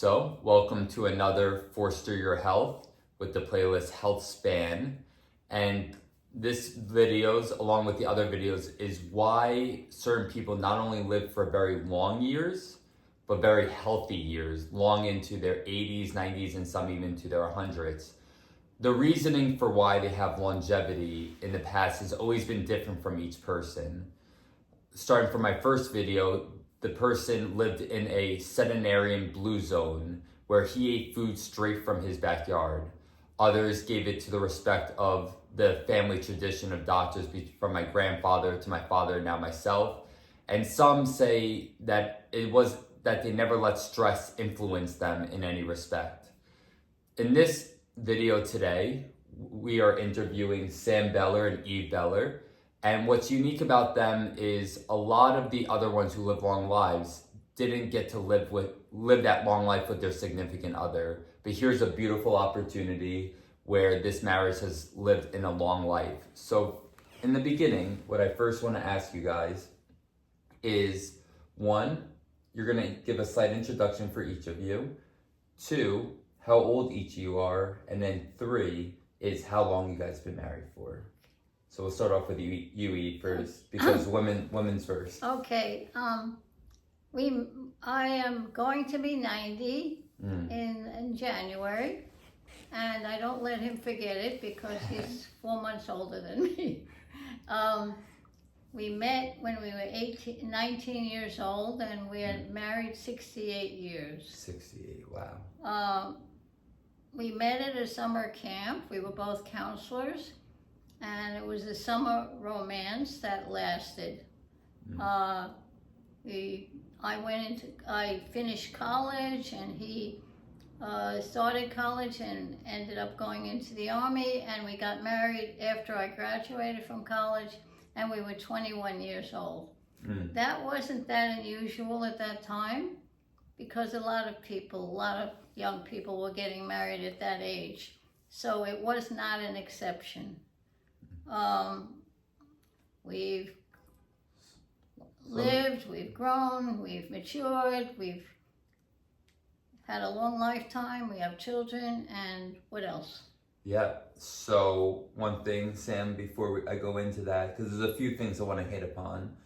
So, welcome to another Forster Your Health with the playlist Health Span. And this videos, along with the other videos, is why certain people not only live for very long years, but very healthy years, long into their 80s, 90s, and some even to their hundreds. The reasoning for why they have longevity in the past has always been different from each person. Starting from my first video, the person lived in a centenarian blue zone where he ate food straight from his backyard. Others gave it to the respect of the family tradition of doctors from my grandfather to my father, now myself. And some say that it was that they never let stress influence them in any respect. In this video today, we are interviewing Sam Beller and Eve Beller. And what's unique about them is a lot of the other ones who live long lives didn't get to live that long life with their significant other. But here's a beautiful opportunity where this marriage has lived in a long life. So in the beginning, what I first want to ask you guys is, one, you're going to give a slight introduction for each of you. Two, how old each of you are. And then three is how long you guys been married for. So we'll start off with you Eve first, because women's first. Okay. I am going to be 90 in January, and I don't let him forget it because he's 4 months older than me. We met when we were 19 years old, and we had married 68 years. 68, wow. We met at a summer camp. We were both counselors. And it was a summer romance that lasted. I finished college, and he started college and ended up going into the Army, and we got married after I graduated from college, and we were 21 years old. That wasn't that unusual at that time, because a lot of young people were getting married at that age. So it was not an exception. We've lived, we've grown, we've matured, we've had a long lifetime, we have children, and what else? Yeah, so one thing, Sam, before I go into that, because there's a few things I want to hit upon.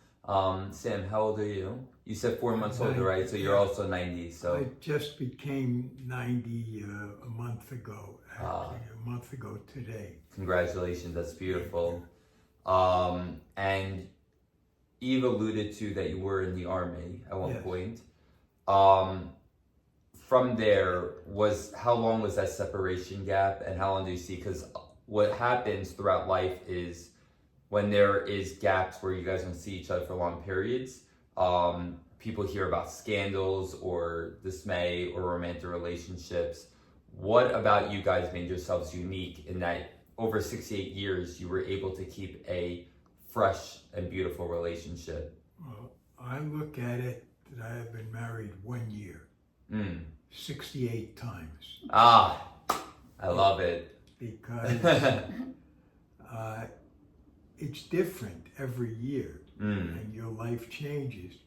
Sam, how old are you? You said 4 months older, right? So you're also 90, so. I just became 90 a month ago, actually, a month ago today. Congratulations, that's beautiful. And Eve alluded to that you were in the Army at one point. From there, how long was that separation gap, and how long do you see? Because what happens throughout life is when there is gaps where you guys don't see each other for long periods, people hear about scandals or dismay or romantic relationships. What about you guys made yourselves unique in that over 68 years you were able to keep a fresh and beautiful relationship? Well, I look at it that I have been married 1 year, 68 times. I love it. Because it's different every year, and your life changes.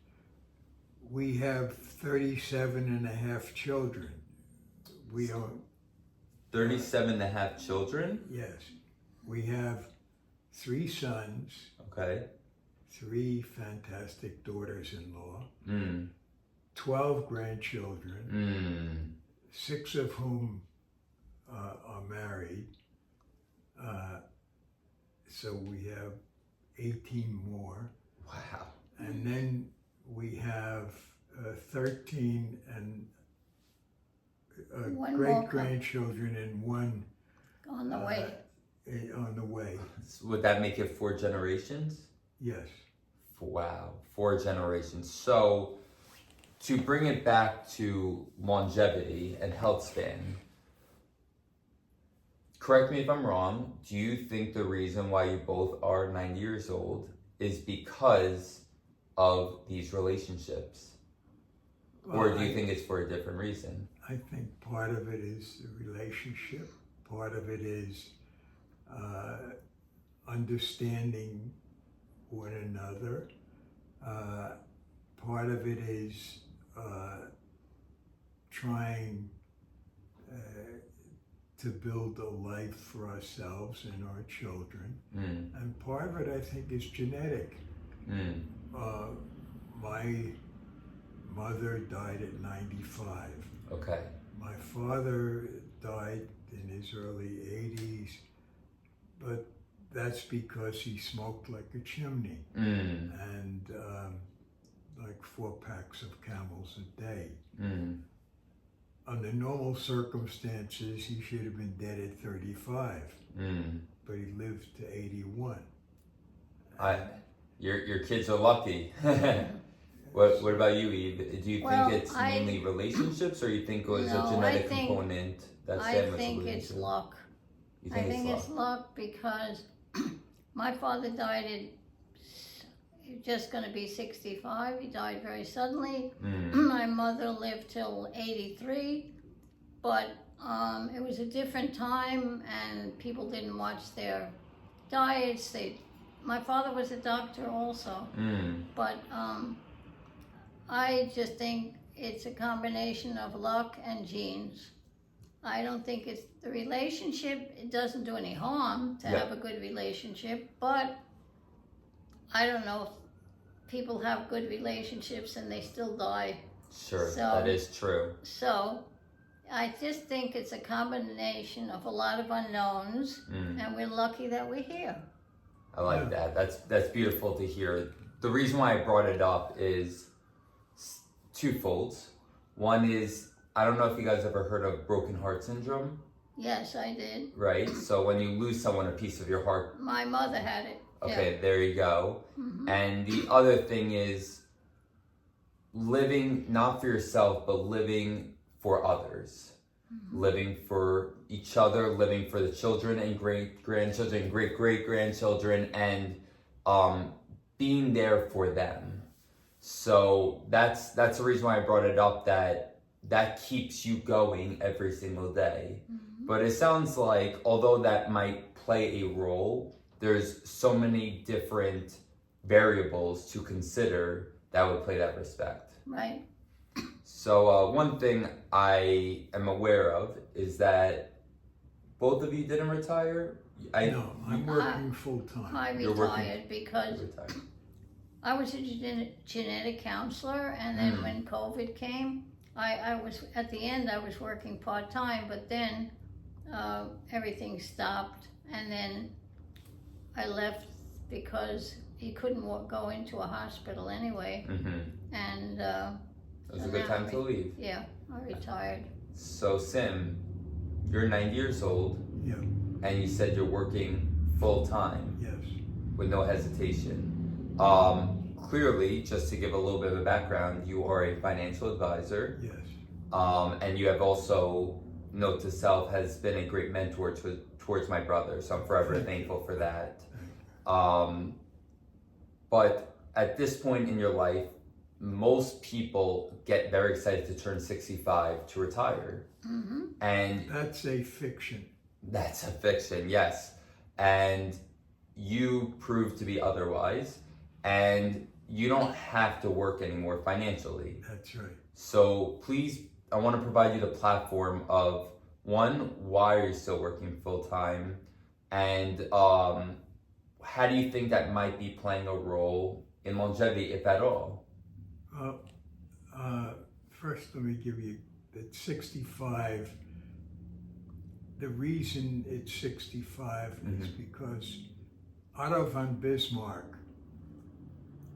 We have 37 and a half children. We are 37 and a half children? Yes. We have 3 sons. Okay. 3 fantastic daughters-in-law. 12 grandchildren. 6 of whom are married. So we have 18 more. Wow. And then we have 13 and great-grandchildren and 1 on the way. On the way. Would that make it 4 generations? Yes. Wow, 4 generations. So to bring it back to longevity and health span, correct me if I'm wrong, do you think the reason why you both are 90 years old is because of these relationships? Well, or do you think it's for a different reason? I think part of it is the relationship. Part of it is understanding one another. Part of it is trying to build a life for ourselves and our children. And part of it, I think, is genetic. My mother died at 95. Okay. My father died in his early 80s, but that's because he smoked like a chimney and like 4 packs of Camels a day. Under normal circumstances, he should have been dead at 35, but he lived to 81. Your kids are lucky. What about you, Eve? Do you think it's mainly relationships, or you think it was a genetic component that Sam was I think it's luck. You think it's luck because my father died at just going to be 65. He died very suddenly. My mother lived till 83, but it was a different time and people didn't watch their diets. My father was a doctor also, but I just think it's a combination of luck and genes. I don't think it's the relationship. It doesn't do any harm to have a good relationship, but I don't know if people have good relationships and they still die. Sure, that is true. So I just think it's a combination of a lot of unknowns, and we're lucky that we're here. I like that. That's beautiful to hear. The reason why I brought it up is twofold. One is, I don't know if you guys ever heard of broken heart syndrome. Yes, I did. Right? So when you lose someone, a piece of your heart. My mother had it. Okay, there you go. And the other thing is living not for yourself, but living for others. Living for each other, living for the children and great-grandchildren, great-great-grandchildren, and being there for them. So that's the reason why I brought it up, that keeps you going every single day. But it sounds like, although that might play a role, there's so many different variables to consider that would play that respect. Right. So one thing I am aware of is that both of you didn't retire. No, I'm working full time. I retired because I was a genetic counselor, and then when COVID came, I was at the end. I was working part time, but then everything stopped, and then I left because he couldn't go into a hospital anyway, and it was a good time to leave. Yeah, I retired. So Sim, you're 90 years old. Yeah. And you said you're working full time. Yes. With no hesitation. Clearly, just to give a little bit of a background, you are a financial advisor. Yes. And you have also, note to self, has been a great mentor towards my brother. So I'm forever thankful for that. But at this point in your life, most people get very excited to turn 65 to retire. And that's a fiction. That's a fiction, yes. And you prove to be otherwise. And you don't have to work anymore financially. That's right. So please, I want to provide you the platform of, one, why are you still working full time? And how do you think that might be playing a role in longevity, if at all? First, let me give you that 65. The reason it's 65 is because Otto von Bismarck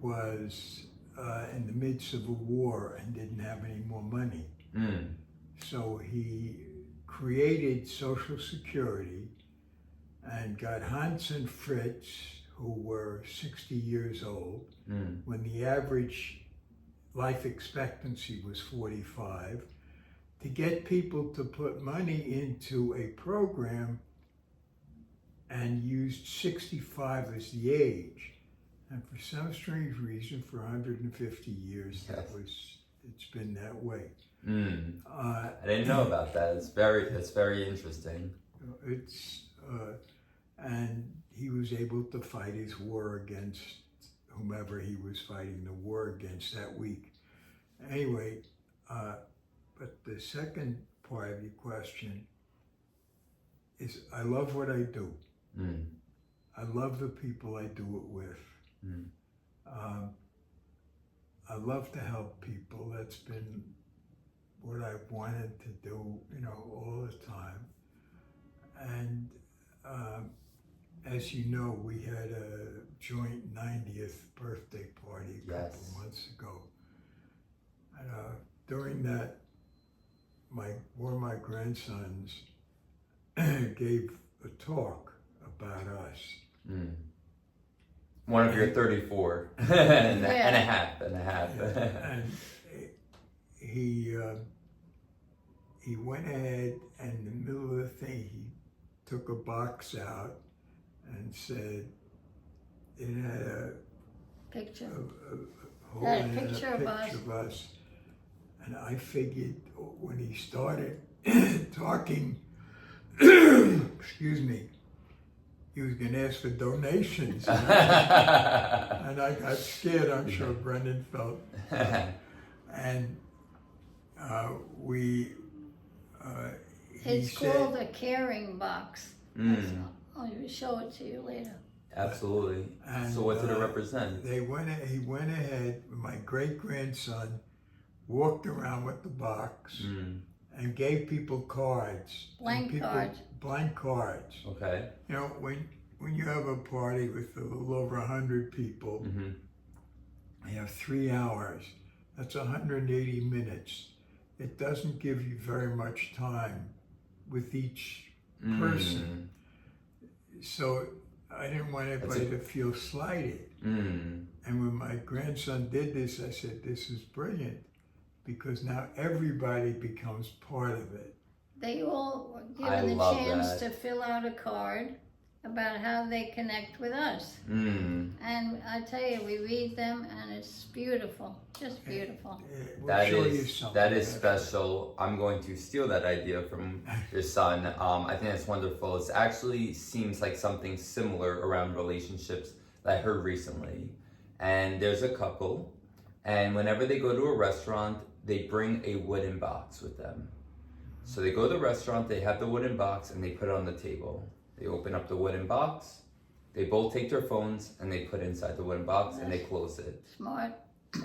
was in the midst of a war and didn't have any more money. So he created Social Security and got Hans and Fritz, who were 60 years old, when the average life expectancy was 45, to get people to put money into a program, and used 65 as the age. And for some strange reason, for 150 years, it's been that way. I didn't know about that. That's very interesting. And he was able to fight his war against whomever he was fighting the war against that week. Anyway, But the second part of your question is I love what I do. I love the people I do it with. I love to help people. That's been what I've wanted to do, all the time. And as you know, we had a joint 90th birthday party a couple months ago. And during that, one of my grandsons gave a talk about us. One of your 34 and a half. And he went ahead, and in the middle of the thing, he took a box out and said it had a Picture. hole That in it, picture of us. of us. And I figured when he started talking, excuse me, he was going to ask for donations. And I got scared, I'm sure Brendan felt. And It's called a caring box. I'll show it to you later. Absolutely. And, so what did it represent? He went ahead, my great-grandson walked around with the box and gave people cards. Blank cards. Blank cards. Okay. When you have a party with a little over 100 people, you have 3 hours. That's 180 minutes. It doesn't give you very much time with each person. So I didn't want anybody to feel slighted. And when my grandson did this, I said, this is brilliant, because now everybody becomes part of it. They all were given the chance to fill out a card about how they connect with us. And I tell you, we read them and it's beautiful, just beautiful. That is special. I'm going to steal that idea from your son. I think that's wonderful. It actually seems like something similar around relationships that I heard recently. And there's a couple, and whenever they go to a restaurant, they bring a wooden box with them. So they go to the restaurant, they have the wooden box, and they put it on the table. They open up the wooden box, they both take their phones, and they put it inside the wooden box, and they close it. Smart.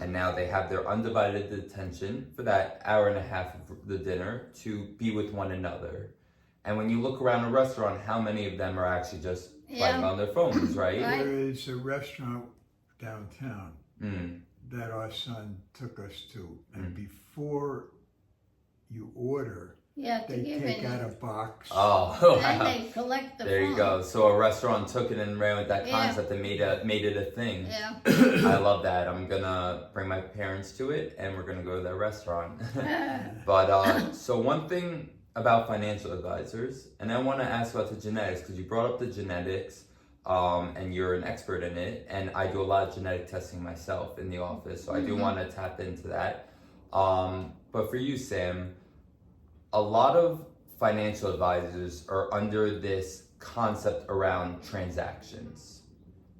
And now they have their undivided attention for that hour and a half of the dinner to be with one another. And when you look around a restaurant, how many of them are actually just playing on their phones, right? There is a restaurant downtown that our son took us to, and before you order, they take out a box. Oh, wow. And they collect the There you go. So a restaurant took it and ran with that concept and made it a thing. Yeah. I love that. I'm gonna bring my parents to it, and we're gonna go to that restaurant. But so one thing about financial advisors, and I want to ask about the genetics, because you brought up the genetics, and you're an expert in it, and I do a lot of genetic testing myself in the office, so I do want to tap into that. But for you, Sam, a lot of financial advisors are under this concept around transactions,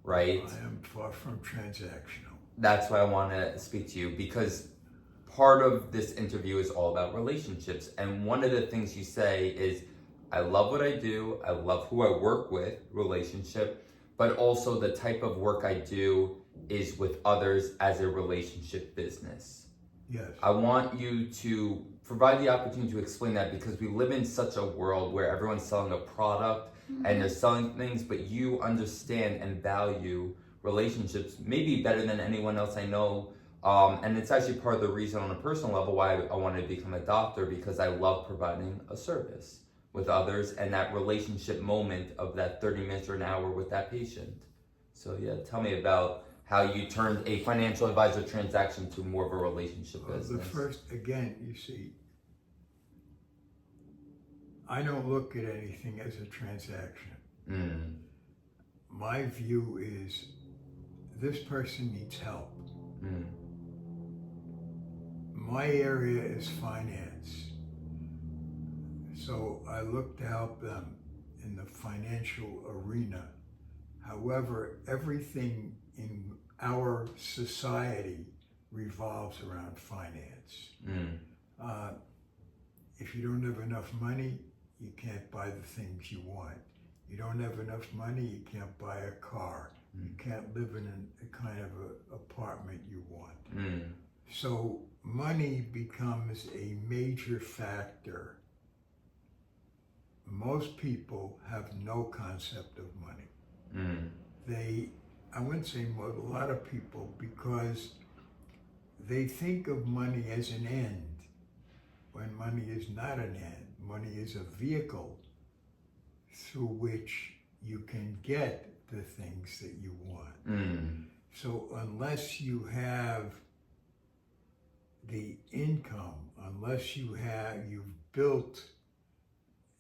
right? I am far from transactional. That's why I want to speak to you, because part of this interview is all about relationships. And one of the things you say is, I love what I do, I love who I work with, relationship, but also the type of work I do is with others as a relationship business. Yes. I want you to provide the opportunity to explain that, because we live in such a world where everyone's selling a product and they're selling things, but you understand and value relationships maybe better than anyone else I know. And it's actually part of the reason on a personal level why I wanted to become a doctor, because I love providing a service with others and that relationship moment of that 30 minutes or an hour with that patient. So yeah, tell me about how you turned a financial advisor transaction to more of a relationship business. The first, again, you see, I don't look at anything as a transaction. My view is this person needs help. My area is finance. So I look to help them in the financial arena. However, everything in our society revolves around finance. if you don't have enough money, you can't buy the things you want. You don't have enough money, you can't buy a car. You can't live in a kind of apartment you want. So money becomes a major factor. Most people have no concept of money. I wouldn't say most, a lot of people, because they think of money as an end, when money is not an end. Money is a vehicle through which you can get the things that you want. So unless you have the income, unless you've built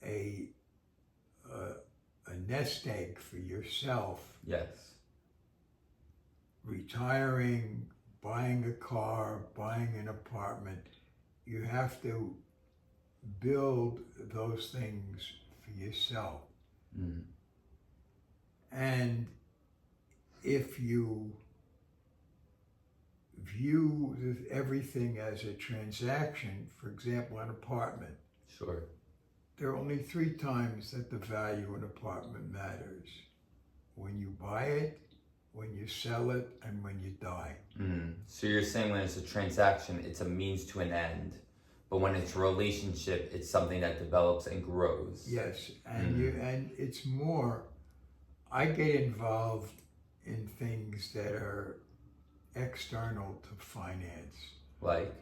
a nest egg for yourself, Yes. retiring, buying a car, buying an apartment, you have to build those things for yourself. And if you view everything as a transaction, for example, an apartment, Sure. there are only 3 times that the value of an apartment matters: when you buy it, when you sell it, and when you die. So you're saying when it's a transaction, it's a means to an end, but when it's a relationship, it's something that develops and grows. Yes, and and it's more. I get involved in things that are external to finance. Like?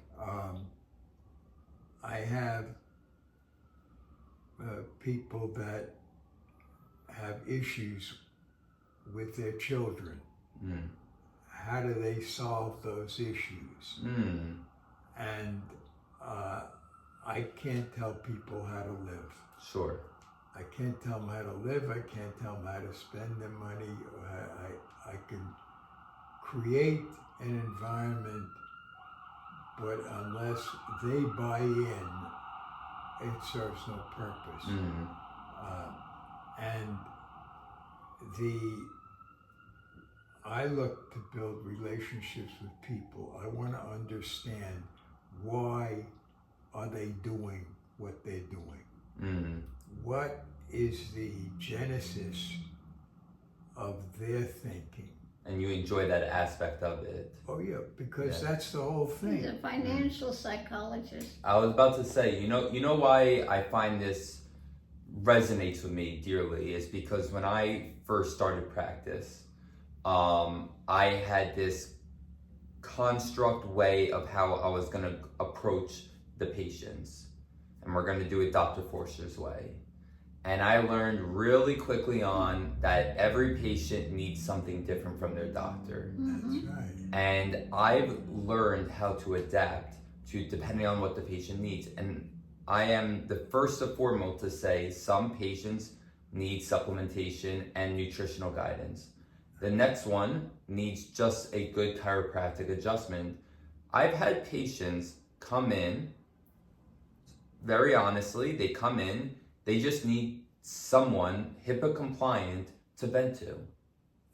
I have people that have issues with their children. How do they solve those issues? And I can't tell people how to live. Sure. I can't tell them how to live. I can't tell them how to spend their money. I can create an environment, but unless they buy in, it serves no purpose. And I look to build relationships with people. I want to understand, why are they doing what they're doing? What is the genesis of their thinking? And you enjoy that aspect of it. Oh yeah, because that's the whole thing. He's a financial psychologist. I was about to say, you know why I find this resonates with me dearly is because when I first started practice, I had this construct way of how I was going to approach the patients, and we're going to do it Dr. Forster's way. And I learned really quickly on that every patient needs something different from their doctor. That's right. And I've learned how to adapt to depending on what the patient needs. And I am the first and foremost to say some patients need supplementation and nutritional guidance. The next one needs just a good chiropractic adjustment. I've had patients come in, very honestly, they come in, they just need someone HIPAA compliant to vent to.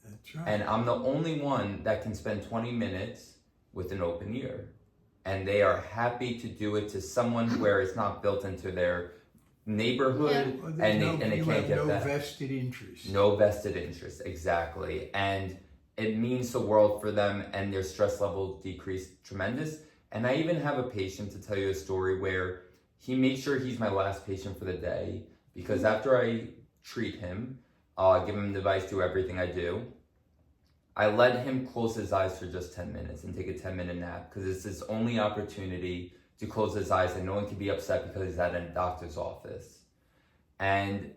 That's right. And I'm the only one that can spend 20 minutes with an open ear. And they are happy to do it to someone where it's not built into their neighborhood, Well, and you they can't have get no that. vested interest. No vested interest, exactly. And it means the world for them, and their stress level decreased tremendous. And I even have a patient, to tell you a story, where he made sure he's my last patient for the day, because after I treat him, give him the advice, do everything I do, I let him close his eyes for just 10 minutes and take a 10-minute nap, because it's his only opportunity to close his eyes, and no one can be upset because he's at a doctor's office. And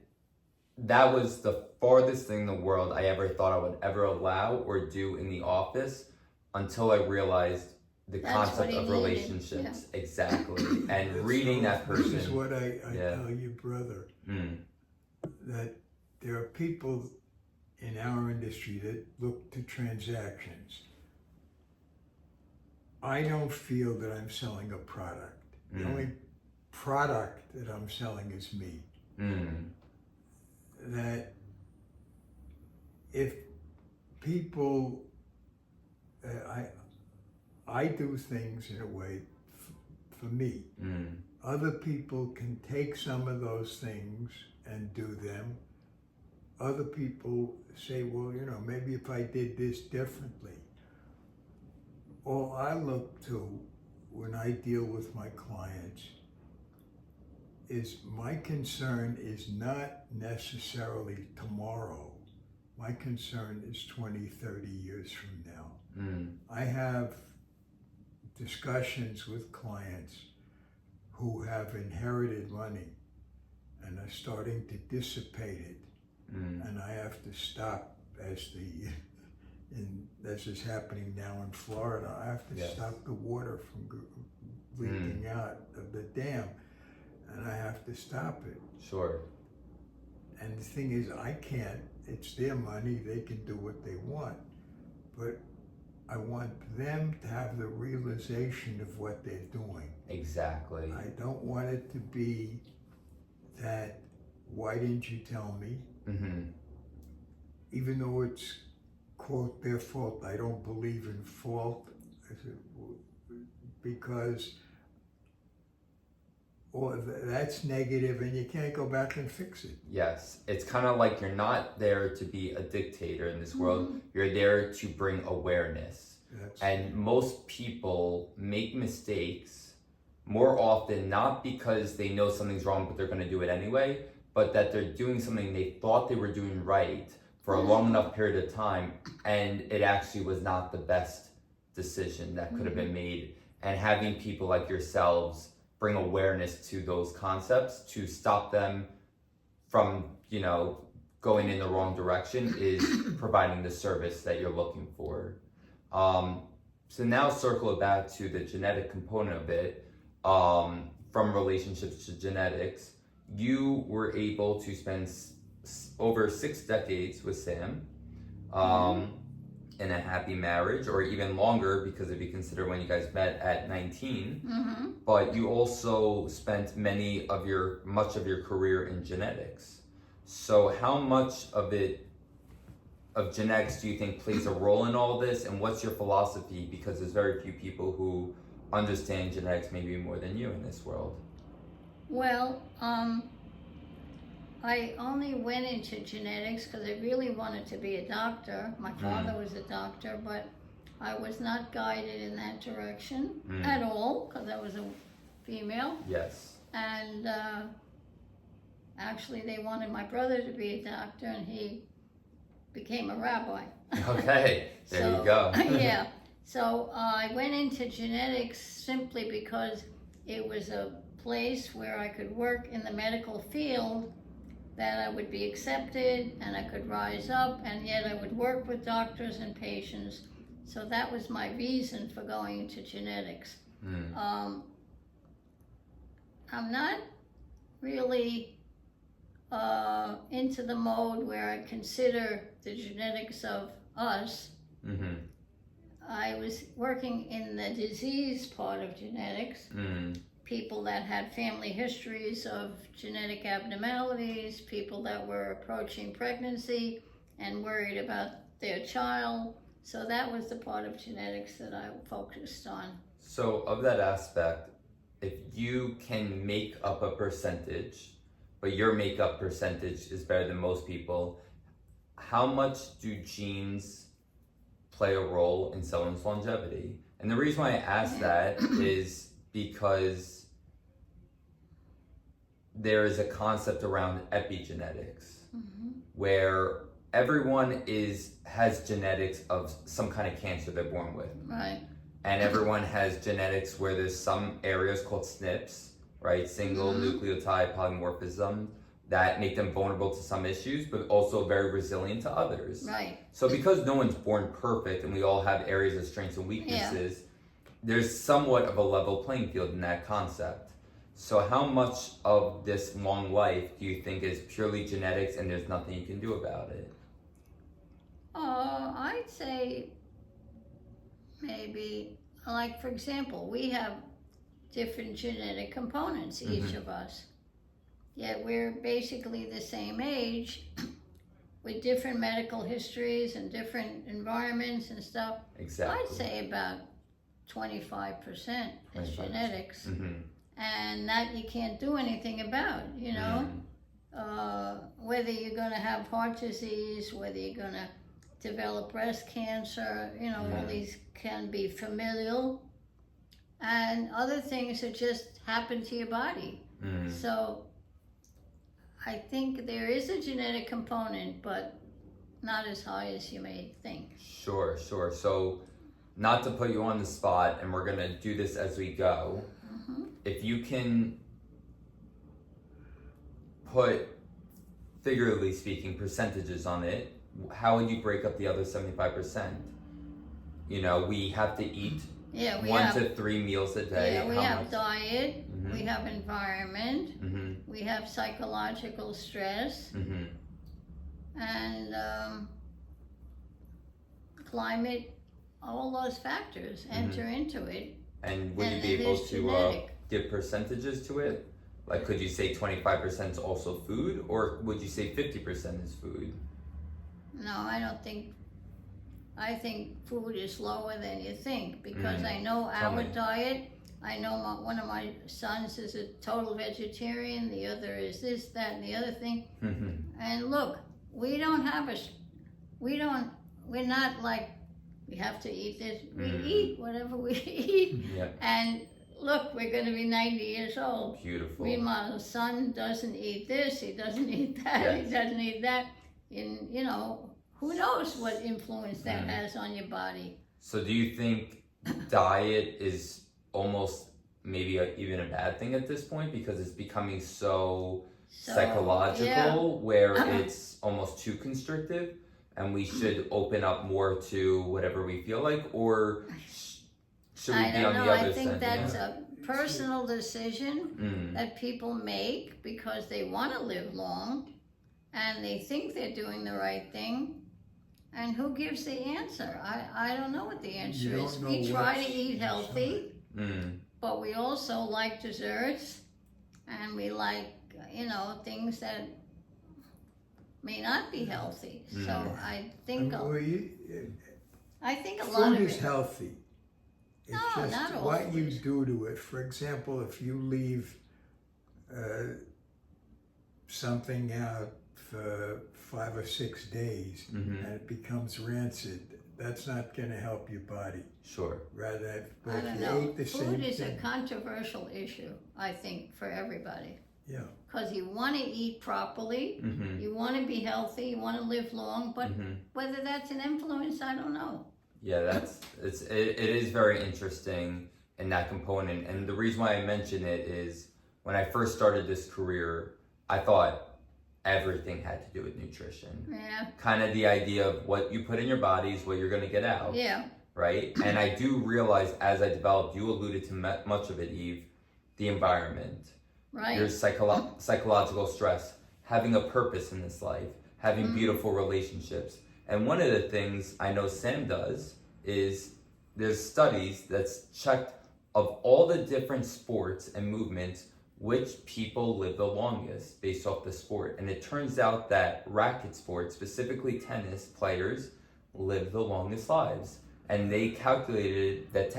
that was the farthest thing in the world I ever thought I would ever allow or do in the office, until I realized the That's concept what he of needed, relationships. Exactly. And That's reading that person. This is what I tell you, brother, that there are people in our industry that look to transactions. I don't feel that I'm selling a product. The only product that I'm selling is me. That if people, I do things in a way for me. Other people can take some of those things and do them. Other people say, well, you know, maybe if I did this differently. All I look to when I deal with my clients is my concern is not necessarily tomorrow. My concern is 20, 30 years from now. I have discussions with clients who have inherited money and are starting to dissipate it. And I have to stop, as is happening now in Florida, I have to stop the water from leaking out of the dam, and I have to stop it. Sure. And the thing is, I can't. It's their money. They can do what they want. But I want them to have the realization of what they're doing. Exactly. I don't want it to be that, why didn't you tell me? Even though it's, quote, their fault, I don't believe in fault. I said, because that's negative and you can't go back and fix it. Yes, it's kind of like you're not there to be a dictator in this world. You're there to bring awareness. And most people make mistakes more often, not because they know something's wrong but they're going to do it anyway, but that they're doing something they thought they were doing right for a long enough period of time, and it actually was not the best decision that could have been made. And having people like yourselves bring awareness to those concepts to stop them from, you know, going in the wrong direction is providing the service that you're looking for. So now circle it back to the genetic component of it, from relationships to genetics. You were able to spend over 6 decades with Sam, in a happy marriage, or even longer, because if you consider when you guys met at 19, but you also spent much of your career in genetics. So how much of genetics do you think plays a role in all this, and what's your philosophy? Because there's very few people who understand genetics maybe more than you in this world. Well, I only went into genetics because I really wanted to be a doctor. My father was a doctor, but I was not guided in that direction at all because I was a female. Yes. And actually they wanted my brother to be a doctor, and he became a rabbi. Okay, there you go. Yeah. So I went into genetics simply because it was a place where I could work in the medical field, that I would be accepted and I could rise up, and yet I would work with doctors and patients. So that was my reason for going into genetics. I'm not really into the mode where I consider the genetics of us. I was working in the disease part of genetics. People that had family histories of genetic abnormalities, people that were approaching pregnancy and worried about their child. So that was the part of genetics that I focused on. So of that aspect, if you can make up a percentage, but your makeup percentage is better than most people, how much do genes play a role in someone's longevity? And the reason why I ask that is because there is a concept around epigenetics, where everyone has genetics of some kind of cancer they're born with. Right. And everyone has genetics where there's some areas called SNPs, right? Single nucleotide polymorphism, that make them vulnerable to some issues, but also very resilient to others. Right. So because no one's born perfect and we all have areas of strengths and weaknesses, there's somewhat of a level playing field in that concept. So how much of this long life do you think is purely genetics and there's nothing you can do about it? I'd say maybe, like for example, we have different genetic components, each of us. Yet we're basically the same age with different medical histories and different environments and stuff. Exactly. I'd say about 25% is genetics. and that you can't do anything about, you know. Whether you're going to have heart disease, whether you're going to develop breast cancer, you know, all these can be familial, and other things that just happen to your body. So I think there is a genetic component, but not as high as you may think. Sure. So, not to put you on the spot, and we're gonna do this as we go. If you can put, figuratively speaking, percentages on it, how would you break up the other 75%? You know, we have to eat 1 to 3 meals a day. Yeah, we have diet, we have environment, we have psychological stress, and climate. All those factors enter into it. And would you be able to give percentages to it? Like, could you say 25% is also food, or would you say 50% is food? No, I don't think. I think food is lower than you think, because I know our diet. I know one of my sons is a total vegetarian. The other is this, that, and the other thing. And look, we're not like, we have to eat this. We eat whatever we eat. And look, we're going to be 90 years old. Beautiful. Meanwhile, the son doesn't eat this, he doesn't eat that, he doesn't eat that. And, you know, who knows what influence that has on your body. So do you think diet is almost maybe even a bad thing at this point, because it's becoming so psychological, where it's almost too constrictive, and we should open up more to whatever we feel like, or should we be on the other side? I think that's a personal decision that people make because they want to live long and they think they're doing the right thing. And who gives the answer? I don't know what the answer is. We try to eat healthy, but we also like desserts, and we like, you know, things that may not be healthy. So I think a lot of food is healthy. It's No, just not all what food you is. do to it. For example, if you leave something out for 5 or 6 days and it becomes rancid, that's not going to help your body. Sure. Rather, but I if don't you know. ate the same Food is a thing, controversial issue, I think, for everybody. yeah. Because you want to eat properly, you want to be healthy, you want to live long, but whether that's an influence, I don't know. Yeah, it is very interesting in that component. And the reason why I mention it is when I first started this career, I thought everything had to do with nutrition. Yeah. Kind of the idea of what you put in your body is what you're going to get out. Yeah. Right? And I do realize as I developed, you alluded to much of it, Eve, the environment. Right. Your psychological stress, having a purpose in this life, having beautiful relationships. And one of the things I know Sam does is there's studies that's checked of all the different sports and movements, which people live the longest based off the sport. And it turns out that racket sports, specifically tennis players, live the longest lives. And they calculated that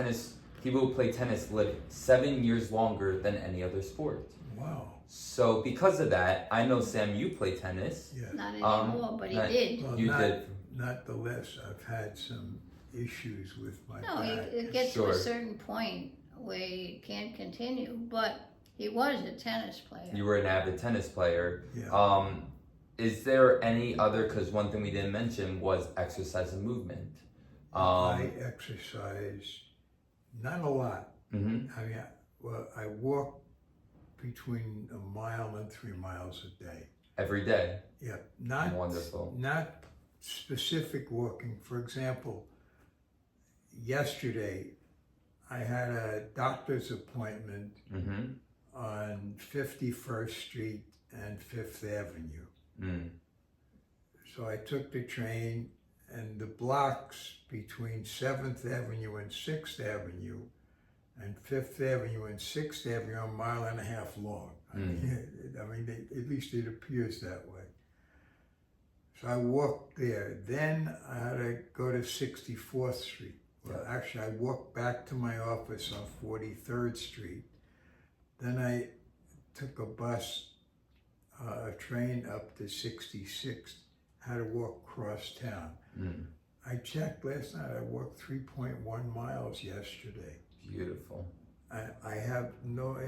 people who play tennis live 7 years longer than any other sport. Wow. So because of that, I know, Sam, you play tennis. Yeah. Not anymore, but he did. Well, You did. Not the less. I've had some issues with my No, back. it gets to Sure. a certain point where you can't continue, but he was a tennis player. You were an avid tennis player. Yeah. Is there any other, because one thing we didn't mention was exercise and movement. I exercise, not a lot. I mean, I walk between 1 mile and 3 miles a day. Every day. Yeah, not Wonderful. Not specific walking. For example, yesterday I had a doctor's appointment on 51st Street and 5th Avenue. So I took the train, and the blocks between 7th Avenue and 6th Avenue and 5th Avenue and 6th Avenue are 1.5 miles long. I mean, at least it appears that way. So I walked there. Then I had to go to 64th Street. Well, actually, I walked back to my office on 43rd Street. Then I took a bus, a train up to 66th, had to walk across town. I checked last night, I walked 3.1 miles yesterday. Beautiful. I have no,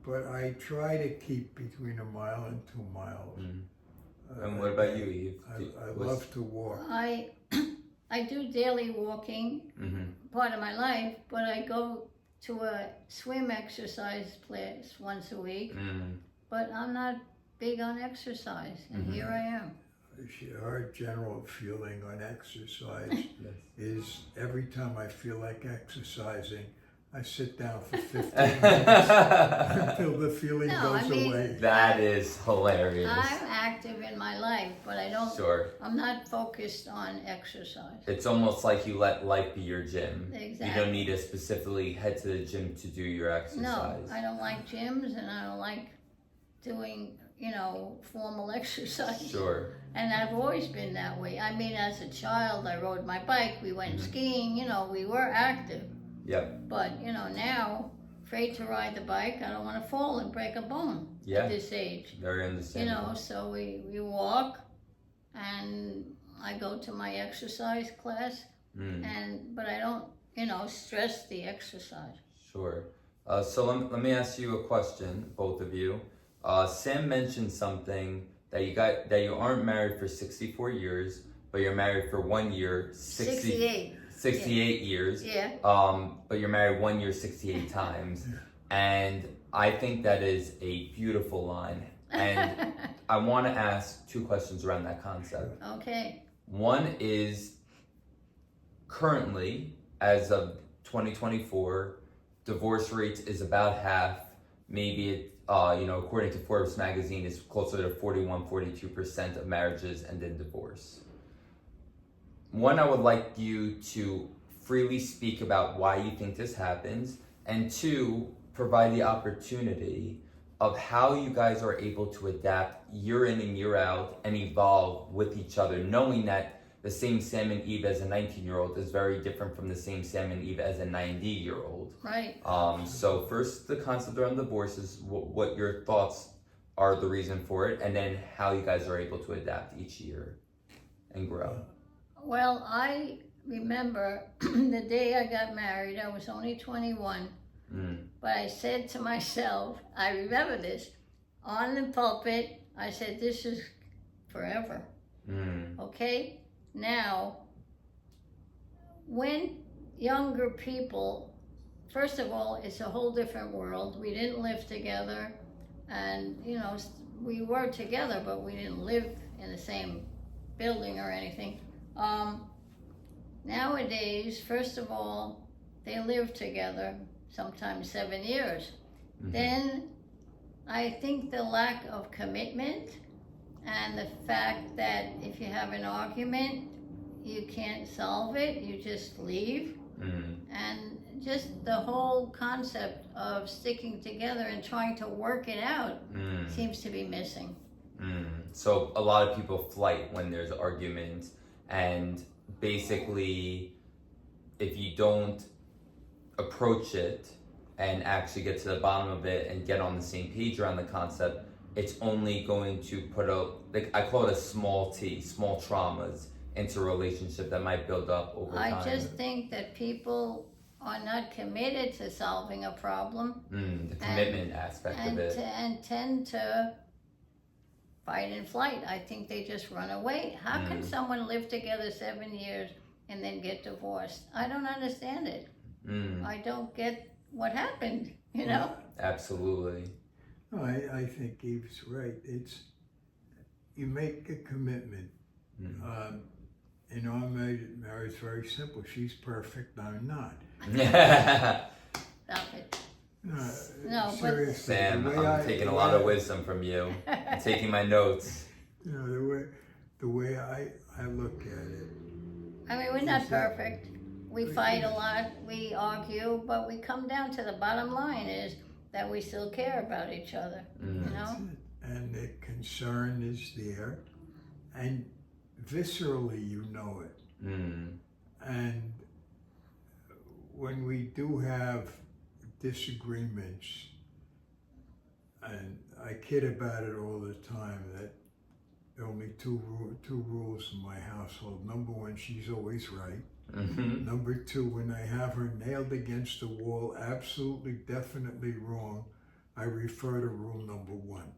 but I try to keep between 1 mile and 2 miles. And what about you, Eve? I love to walk. I do daily walking, part of my life, but I go to a swim exercise place once a week. But I'm not big on exercise, and here I am. Our general feeling on exercise is every time I feel like exercising, I sit down for 15 minutes until the feeling goes away. That is hilarious. I'm active in my life, but I don't. Sure. I'm not focused on exercise. It's almost like you let life be your gym. Exactly. You don't need to specifically head to the gym to do your exercise. No, I don't like gyms, and I don't like doing, formal exercise. Sure. And I've always been that way. I mean, as a child, I rode my bike, we went skiing, we were active. Yep. But, now, afraid to ride the bike, I don't want to fall and break a bone at this age. Very understandable. So we walk, and I go to my exercise class, but I don't, stress the exercise. Sure. So let me ask you a question, both of you. Sam mentioned something that you aren't married for 64 years, but you're married for 1 year, 68 years. Yeah. But you're married 1 year, 68 times. And I think that is a beautiful line. And I want to ask 2 questions around that concept. Okay. One is, currently, as of 2024, divorce rates is about half. Maybe it, according to Forbes magazine, is closer to 41-42% of marriages end in divorce. One, I would like you to freely speak about why you think this happens, and 2, provide the opportunity of how you guys are able to adapt year in and year out and evolve with each other, knowing that the same Sam and Eve as a 19-year-old is very different from the same Sam and Eve as a 90-year-old. Right. So first, the concept around divorce is what your thoughts are, the reason for it, and then how you guys are able to adapt each year and grow. Well, I remember the day I got married, I was only 21, but I said to myself, I remember this, on the pulpit, I said, this is forever, okay? Now, when younger people, first of all, it's a whole different world. We didn't live together, and, we were together, but we didn't live in the same building or anything. Nowadays, first of all, they live together, sometimes 7 years. Then I think the lack of commitment and the fact that if you have an argument, you can't solve it, you just leave. And just the whole concept of sticking together and trying to work it out seems to be missing. So a lot of people flight when there's arguments, and basically if you don't approach it and actually get to the bottom of it and get on the same page around the concept, it's only going to put I call it a small traumas into a relationship that might build up over time. I just think that people are not committed to solving a problem. The commitment aspect of it. And tend to fight and flight. I think they just run away. How can someone live together 7 years and then get divorced? I don't understand it. I don't get what happened, Absolutely. I think Eve's right. You make a commitment. In our marriage, it's very simple. She's perfect, I'm not. Stop it. No, seriously. Sam, I'm taking a lot of wisdom from you. I'm taking my notes. The way I look at it. I mean, we're not perfect. We fight a lot, we argue, but we come down to the bottom line is that we still care about each other, And the concern is there, and viscerally you know it. And when we do have disagreements, And I kid about it all the time that there are only two rules in my household. Number one, she's always right. Mm-hmm. Number two, when I have her nailed against the wall, absolutely, definitely wrong, I refer to rule number one.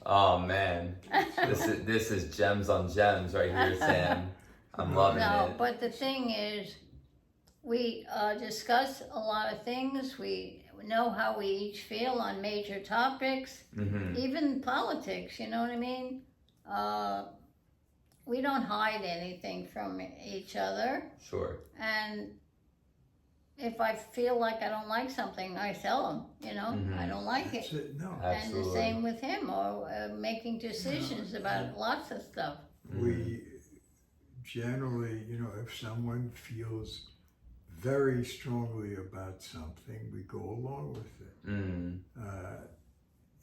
Oh man, this is gems on gems right here, Sam. I'm loving No, it. but the thing is, we discuss a lot of things. We know how we each feel on major topics, Mm-hmm. even politics, you know what I mean? We don't hide anything from each other. Sure. And if I feel like I don't like something, I tell him, you know, I don't like That's it. it. No. And the Absolutely. same with him, or making decisions about lots of stuff. We generally, you know, if someone feels very strongly about something, we go along with it. Mm.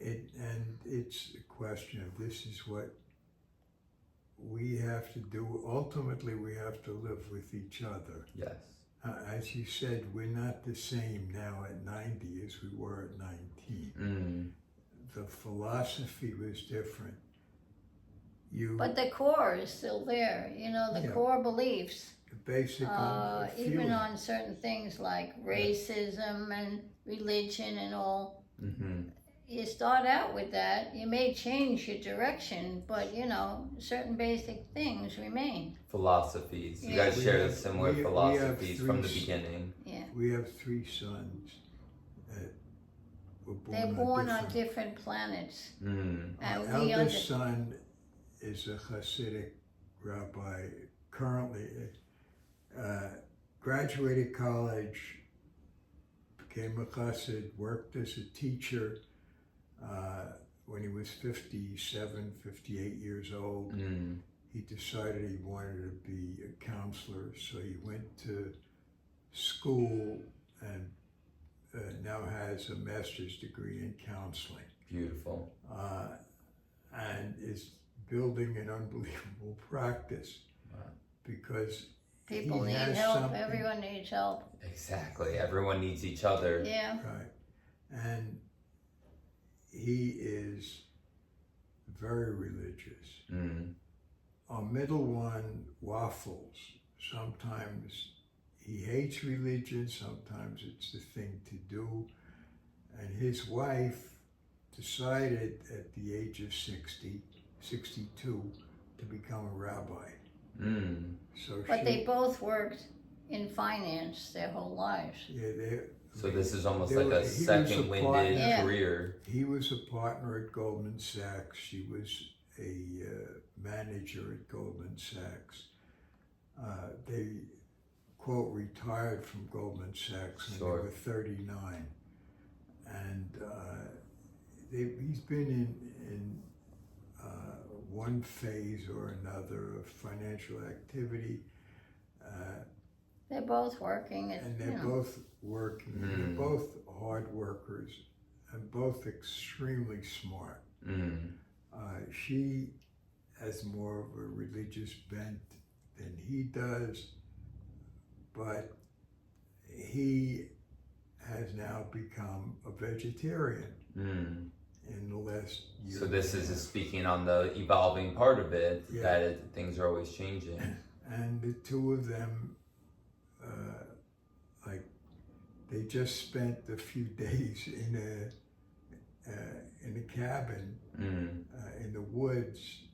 And it's a question of this is what we have to do. Ultimately, we have to live with each other. Yes. As you said, we're not the same now at 90 as we were at 19. Mm. The philosophy was different. But the core is still there, you know, the Yeah. core beliefs. The basic Even feeling. on certain things like racism and religion and all. Mm-hmm. You start out with that, you may change your direction, but you know, certain basic things remain. Philosophies. You Yeah. guys We share have- similar we have philosophies from the three- beginning. Yeah. We have 3 sons that were born They're on born on different. different planets. Mm. Our And we eldest son is a Hasidic rabbi, currently graduated college, became a Hasid, worked as a teacher when he was 57, 58 years old. Mm. He decided he wanted to be a counselor, so he went to school and now has a master's degree in counseling. Beautiful. And is building an unbelievable practice. Wow. Because people he need has help, something- everyone needs help. Exactly. Everyone needs each other. Yeah. Right. And he is very religious. Mm. Our middle one waffles. Sometimes he hates religion, sometimes it's the thing to do. And his wife decided at the age of 62, to become a rabbi. Mm. So But they both worked in finance their whole lives. yeah, So this is almost They like were- a he was a second-winded partner. Yeah. career. he was a partner at Goldman Sachs. She was a manager at Goldman Sachs. They, quote, retired from Goldman Sachs when Sure. they were 39. And he's been in one phase or another of financial activity. They're both working. And You they're know. both working. They're both hard workers and both extremely smart. Mm. She has more of a religious bent than he does, but he has now become a vegetarian Mm. in the last year. So this and a is half. speaking on the evolving part of it, Yeah. that things are always changing. And the two of them, like, they just spent a few days in a cabin Mm. in the woods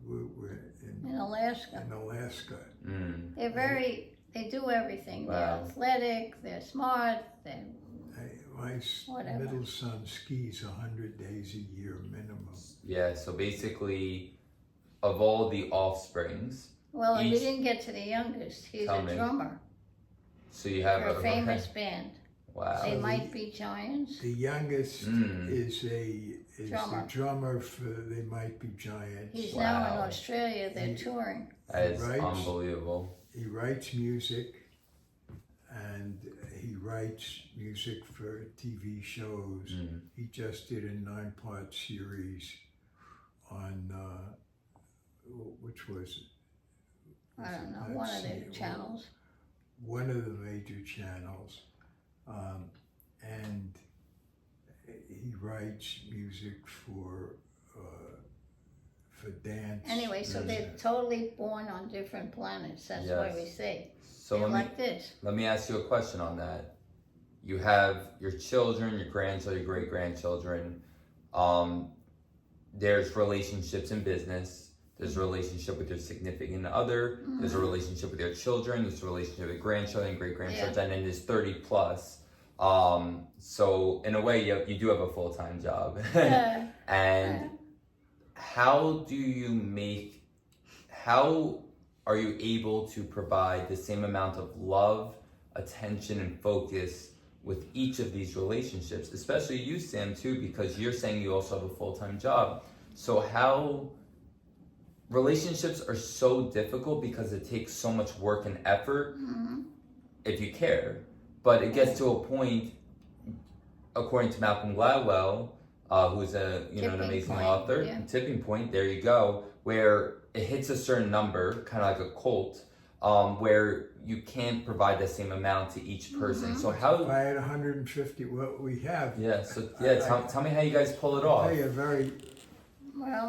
In Alaska. in Alaska. Mm. They do everything. Wow. They're athletic, they're smart, My Whatever. middle son skis 100 days a year minimum. Yeah, so basically, of all the offsprings, well, and we Each- didn't get to the youngest. He's Tell a me. drummer so you have for a famous band. Wow. They So might be giants. The youngest Mm. is the Drummer. drummer for They Might Be Giants. He's now in Wow. Australia. They're He- touring. That is Right. unbelievable. He writes music, and he writes music for TV shows. Mm. He just did a 9-part series on, which was it? I don't know, Let's one of see, the channels. One of the major channels. And he writes music for dance. Anyway, so they're totally born on different planets. That's why we say So they're like this. Let me ask you a question on that. You have your children, your grandchildren, your great-grandchildren. There's relationships in business. There's a relationship with your significant other. There's a relationship with your children. There's a relationship with grandchildren, great-grandchildren, and then there's 30 plus. So in a way, you do have a full-time job. And how are you able to provide the same amount of love, attention, and focus with each of these relationships, especially you, Sam, too, because you're saying you also have a full-time job. So how relationships are so difficult because it takes so much work and effort if you care. But it gets to a point, according to Malcolm Gladwell, who's an amazing author, tipping point, there you go, where it hits a certain number, kind of like a cult, where you can't provide the same amount to each person. So how... If I had 150, what we have... Yeah, so tell me how you guys pull it off. I'll tell you a very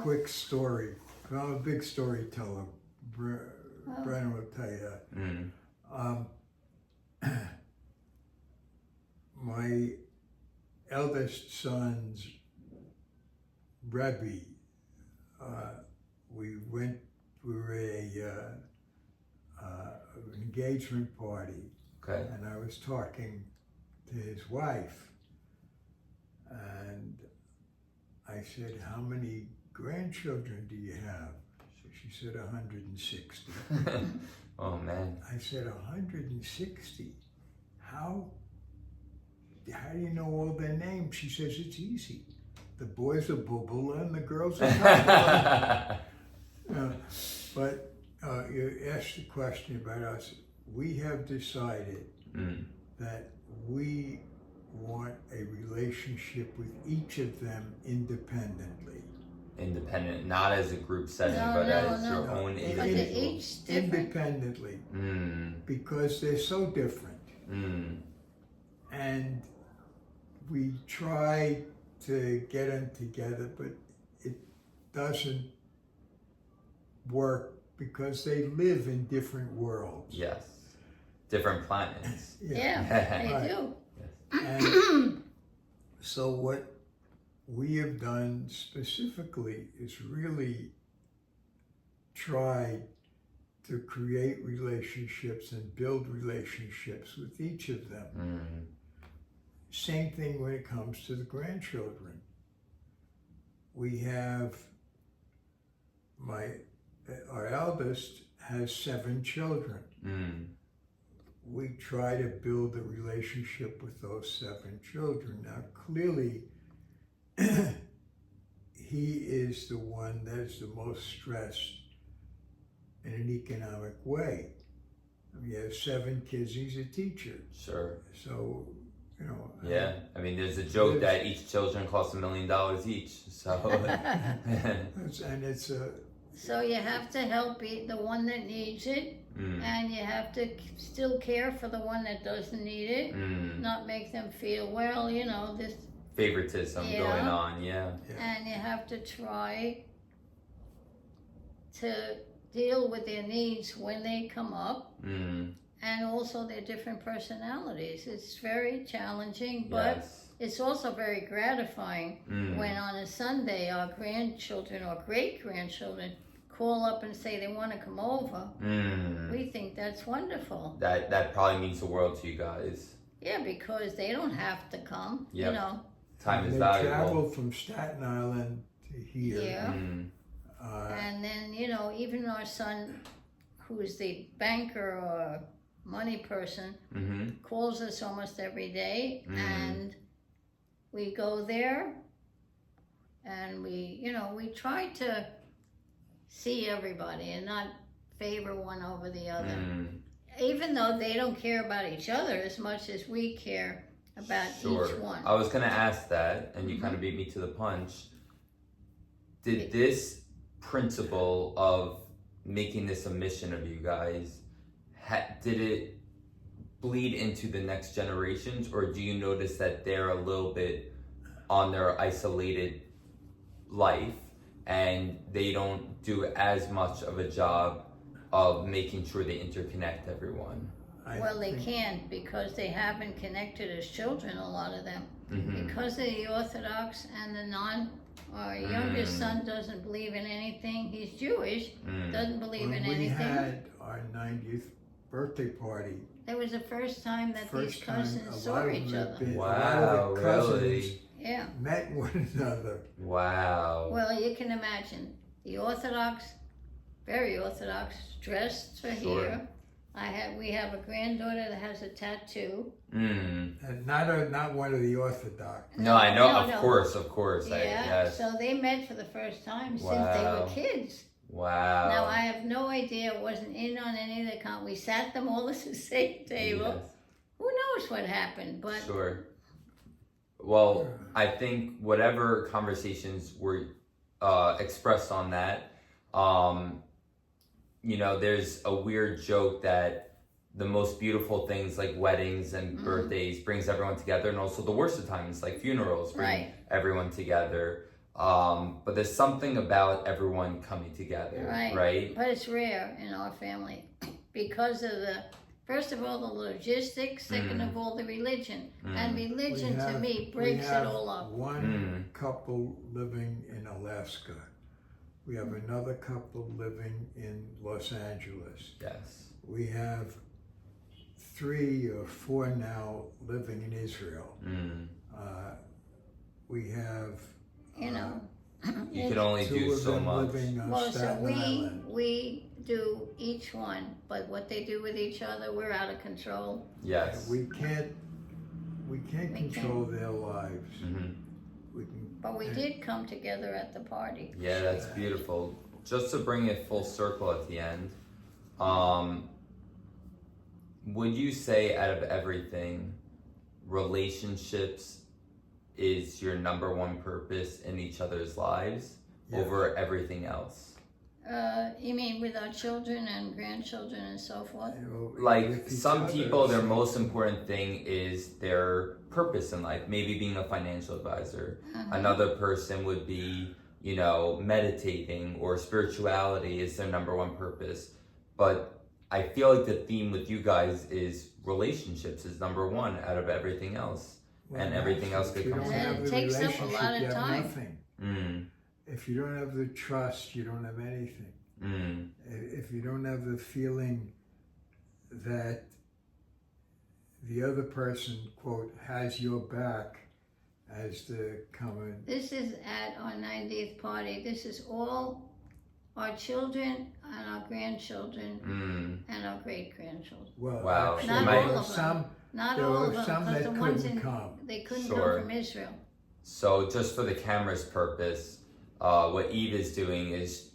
quick story. I'm a big storyteller. Brennan will tell you that. My eldest son's Rebbe, we were at an engagement party, and I was talking to his wife, and I said, "How many grandchildren do you have?" So she said, 160. Oh man. I said, 160? How do you know all their names? She says, it's easy. The boys are Bubble and the girls are Bubble. But you asked the question about us. We have decided that we want a relationship with each of them independently. Independent, not as a group setting, but as your own individual. Independently. Because they're so different. And we try to get them together, but it doesn't work because they live in different worlds. Yes. Different planets. They do. And so what we have done specifically is really tried to create relationships and build relationships with each of them. Same thing when it comes to the grandchildren. We have, our eldest has 7 children. We try to build a relationship with those 7 children. Now, clearly, he is the one that is the most stressed in an economic way. I mean, he has 7 kids, he's a teacher. Sure. So, Yeah, I mean, there's a joke that each children cost $1 million each, so. And it's a... So you have to help the one that needs it, and you have to still care for the one that doesn't need it, not make them feel, well, this... Favoritism going on, And you have to try to deal with their needs when they come up, and also their different personalities. It's very challenging, but it's also very gratifying when on a Sunday our grandchildren or great-grandchildren call up and say they want to come over. We think that's wonderful. That probably means the world to you guys. Yeah, because they don't have to come, Time is they valuable. travel from Staten Island to here. Yeah. And then, even our son, who's the banker or money person, calls us almost every day, and we go there, and we try to see everybody and not favor one over the other. Even though they don't care about each other as much as we care about each one. I was going to ask that, and you kind of beat me to the punch. Did this principle of making this a mission of you guys, did it bleed into the next generations, or do you notice that they're a little bit on their isolated life, and they don't do as much of a job of making sure they interconnect everyone. Well, they can't because they haven't connected as children, a lot of them. Because of the Orthodox and the our youngest son doesn't believe in anything. He's Jewish, doesn't believe in anything. We had our 90th birthday party. It was the first time that these cousins saw each other. Wow, really? Yeah. Met one another. Wow. Well, you can imagine the Orthodox, very Orthodox, dressed for here. We have a granddaughter that has a tattoo. And not one of the Orthodox. No, I know. No. Of course. Yeah. So they met for the first time since they were kids. Wow. Now I have no idea. I wasn't in on any of the we sat them all at the same table. Yes. Who knows what happened? But sure. Well, I think whatever conversations were expressed on that, there's a weird joke that the most beautiful things like weddings and birthdays brings everyone together, and also the worst of times like funerals bring everyone together. But there's something about everyone coming together, right? But it's rare in our family because of first of all, the logistics, second of all, the religion. And religion, to me, breaks it all up. One couple living in Alaska. We have another couple living in Los Angeles. Yes. We have 3 or 4 now living in Israel. We have... you can only do so much. Living on Well, Staten Island. we do each one, but what they do with each other, we're out of control. Yes. We can't control their lives. But we did come together at the party. Yeah, that's beautiful. Just to bring it full circle at the end, would you say out of everything, relationships is your number one purpose in each other's lives over everything else? You mean with our children and grandchildren and so forth? Like some people, their most important thing is their purpose in life, maybe being a financial advisor. Another person would be, meditating, or spirituality is their number one purpose. But I feel like the theme with you guys is relationships is number one out of everything else. And everything else could come. And it takes up a lot of time. If you don't have the trust, you don't have anything. If you don't have the feeling that the other person, quote, has your back, as the common... This is at our 90th party. This is all our children and our grandchildren and our great-grandchildren. Well, wow. Actually, Not all of them. Not all of them, some that the ones come. They couldn't Sure. come from Israel. So just for the camera's purpose, what Eve is doing is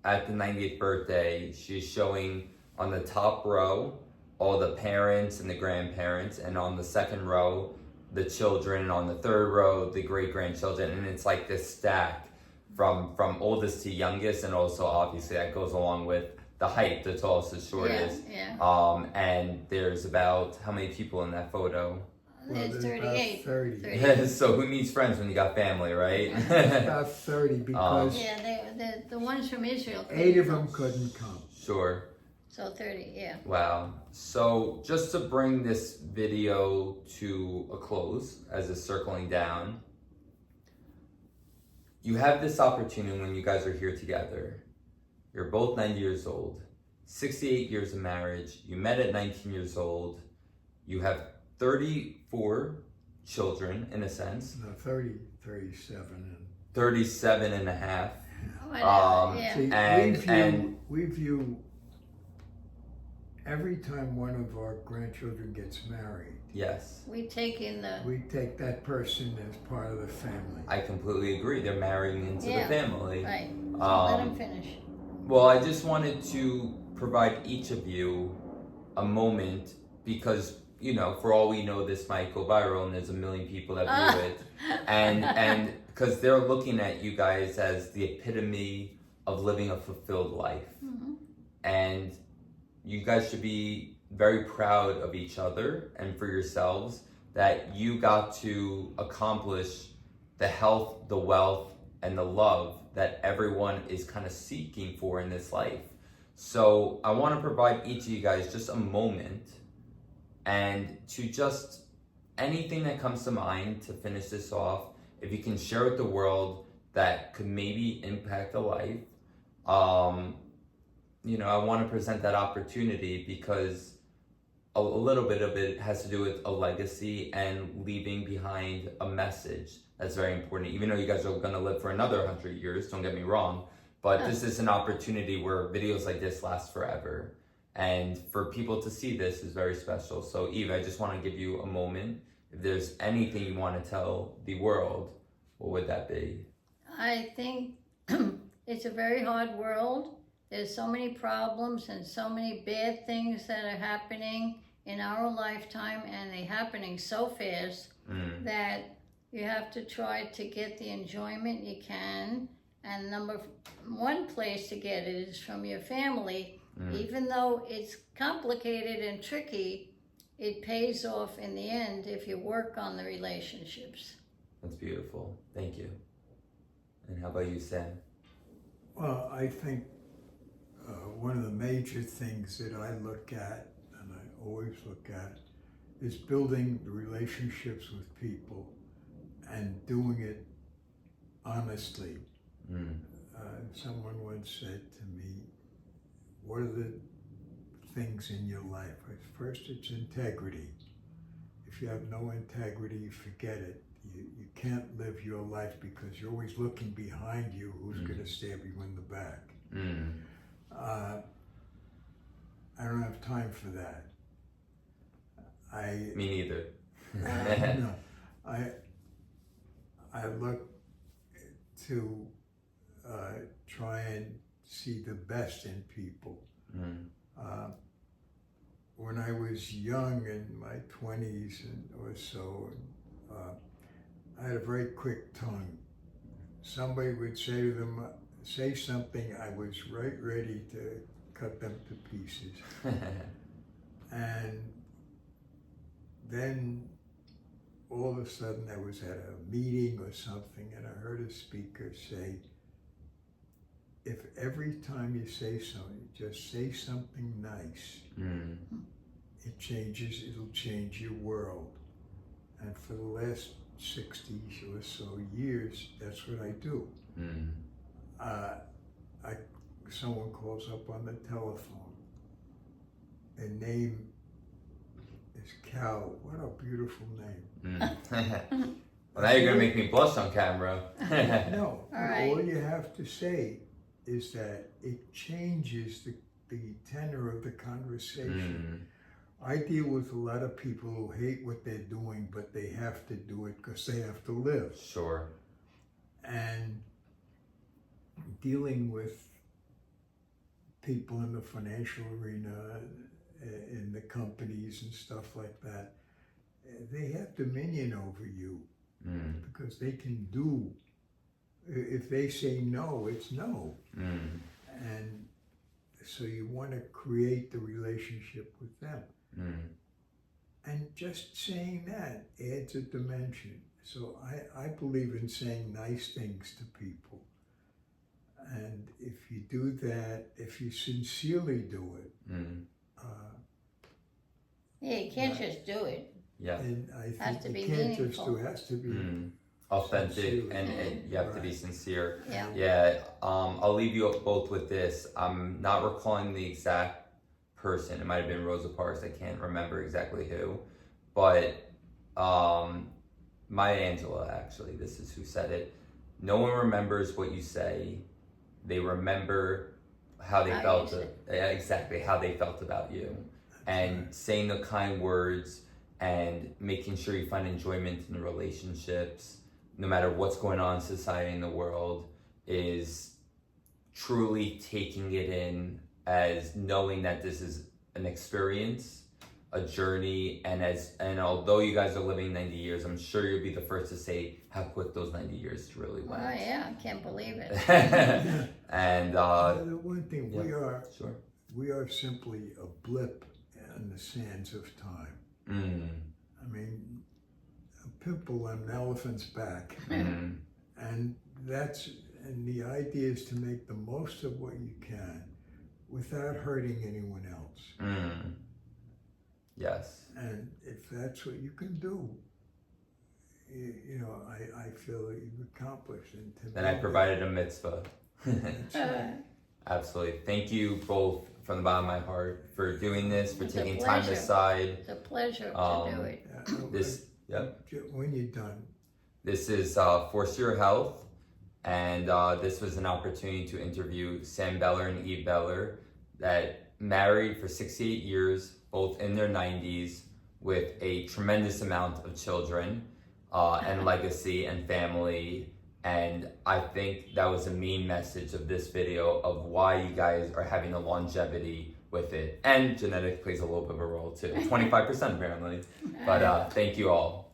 at the 90th birthday, she's showing on the top row all the parents and the grandparents, and on the second row, the children, and on the third row, the great-grandchildren, and it's like this stack from oldest to youngest, and also obviously that goes along with the height, the tallest to shortest. And there's about how many people in that photo? It's 38. 30. So who needs friends when you got family, right? About 30 because the ones from Israel. 8 of them couldn't come. Sure. So 30, yeah. Wow. So just to bring this video to a close, as it's circling down, you have this opportunity when you guys are here together. You're both 90 years old, 68 years of marriage. You met at 19 years old. You have 34 children, in a sense. No, 30, 37. 37 and a half. Yeah. We view every time one of our grandchildren gets married, Yes. we take that person as part of the family. I completely agree. They're marrying into the family. Right. So let him finish. Well, I just wanted to provide each of you a moment because, for all we know, this might go viral and there's a million people that view it. And because they're looking at you guys as the epitome of living a fulfilled life. And you guys should be very proud of each other and for yourselves that you got to accomplish the health, the wealth, and the love that everyone is kind of seeking for in this life. So I want to provide each of you guys just a moment and to just anything that comes to mind to finish this off. If you can share with the world that could maybe impact a life, you know, I want to present that opportunity because a little bit of it has to do with a legacy and leaving behind a message that's very important. Even though you guys are going to live for another 100 years, don't get me wrong, but this is an opportunity where videos like this last forever. And for people to see this is very special. So Eve, I just want to give you a moment. If there's anything you want to tell the world, what would that be? I think it's a very hard world. There's so many problems and so many bad things that are happening in our lifetime, and they're happening so fast that you have to try to get the enjoyment you can. And number one place to get it is from your family. Even though it's complicated and tricky, it pays off in the end if you work on the relationships. That's beautiful. Thank you. And how about you, Sam? Well, I think one of the major things that I look at, and I always look at, is building relationships with people and doing it honestly. Someone once said to me, what are the things in your life? First, it's integrity. If you have no integrity, forget it. You can't live your life because you're always looking behind you who's going to stab you in the back. I don't have time for that. Me neither. No, I look to try and see the best in people. When I was young, in my 20s or so, I had a very quick tongue. Somebody would say something, I was right ready to cut them to pieces. And then all of a sudden I was at a meeting or something and I heard a speaker say, if every time you say something, just say something nice, it'll change your world. And for the last 60 or so years, that's what I do. Someone calls up on the telephone. Their name is Cal. What a beautiful name. Well, now you're going to make me blush on camera. No, all you have to say is that it changes the tenor of the conversation. I deal with a lot of people who hate what they're doing, but they have to do it because they have to live. Sure. And dealing with people in the financial arena, in the companies and stuff like that, they have dominion over you because they can do. If they say no, it's no. And so you want to create the relationship with them. And just saying that adds a dimension. So I believe in saying nice things to people. And if you do that, if you sincerely do it, Yeah, you can't just do it. Yeah. and I Has to think be you can't just meaningful. do it, has to be Authentic sincere. and you have to be sincere. Yeah. I'll leave you both with this. I'm not recalling the exact person. It might have been Rosa Parks. I can't remember exactly who, but Maya Angelou, actually, this is who said it. No one remembers what you say. They remember how they felt. Exactly how they felt about you. And saying the kind words and making sure you find enjoyment in the relationships, no matter what's going on in society and the world, is truly taking it in as knowing that this is an experience, a journey, and although you guys are living 90 years, I'm sure you'll be the first to say how quick those 90 years really went. Oh yeah, I can't believe it. And the one thing, yeah, we are simply a blip in the sands of time. I mean, pimple on an elephant's back. Mm. And the idea is to make the most of what you can without hurting anyone else. Mm. Yes. And if that's what you can do, you know, I feel that you've accomplished. And to Then I provided a mitzvah. That's right. Absolutely. Thank you both from the bottom of my heart for doing this, for It's a taking time pleasure. aside. It's a pleasure to do it. When you're done. This is Forster Your Health, and this was an opportunity to interview Sam Beller and Eve Beller, that married for 68 years, both in their 90s, with a tremendous amount of children and legacy and family. And I think that was the main message of this video, of why you guys are having the longevity with it. And genetics plays a little bit of a role too, 25% apparently. But thank you all.